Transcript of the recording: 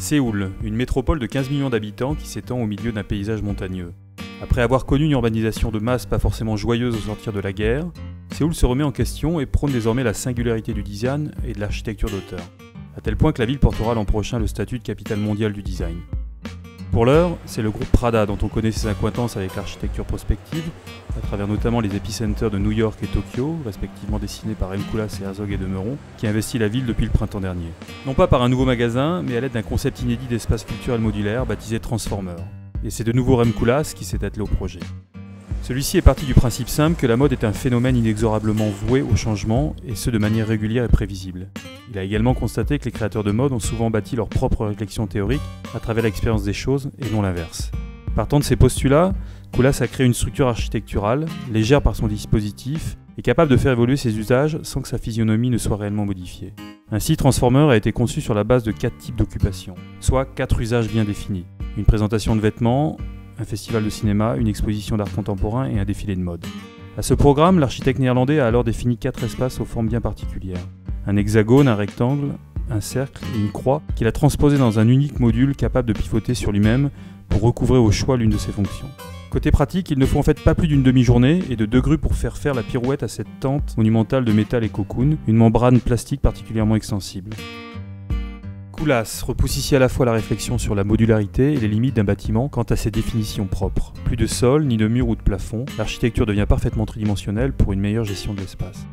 Séoul, une métropole de 15 millions d'habitants qui s'étend au milieu d'un paysage montagneux. Après avoir connu une urbanisation de masse pas forcément joyeuse au sortir de la guerre, Séoul se remet en question et prône désormais la singularité du design et de l'architecture d'auteur, à tel point que la ville portera l'an prochain le statut de capitale mondiale du design. Pour l'heure, c'est le groupe Prada, dont on connaît ses accointances avec l'architecture prospective, à travers notamment les épicenters de New York et Tokyo, respectivement dessinés par M. Koulas et Herzog et de Meuron, qui investit la ville depuis le printemps dernier. Non pas par un nouveau magasin, mais à l'aide d'un concept inédit d'espace culturel modulaire baptisé Transformer. Et c'est de nouveau M. Koulas qui s'est attelé au projet. Celui-ci est parti du principe simple que la mode est un phénomène inexorablement voué au changement, et ce de manière régulière et prévisible. Il a également constaté que les créateurs de mode ont souvent bâti leur propre réflexion théorique à travers l'expérience des choses et non l'inverse. Partant de ces postulats, Koulas a créé une structure architecturale, légère par son dispositif, et capable de faire évoluer ses usages sans que sa physionomie ne soit réellement modifiée. Ainsi, Transformer a été conçu sur la base de 4 types d'occupations, soit 4 usages bien définis. Une présentation de vêtements, un festival de cinéma, une exposition d'art contemporain et un défilé de mode. À ce programme, l'architecte néerlandais a alors défini 4 espaces aux formes bien particulières. Un hexagone, un rectangle, un cercle et une croix qu'il a transposé dans un unique module capable de pivoter sur lui-même pour recouvrir au choix l'une de ses fonctions. Côté pratique, il ne faut en fait pas plus d'une demi-journée et de 2 grues pour faire la pirouette à cette tente monumentale de métal et cocoon, une membrane plastique particulièrement extensible. Koulas repousse ici à la fois la réflexion sur la modularité et les limites d'un bâtiment quant à ses définitions propres. Plus de sol, ni de mur ou de plafond, l'architecture devient parfaitement tridimensionnelle pour une meilleure gestion de l'espace.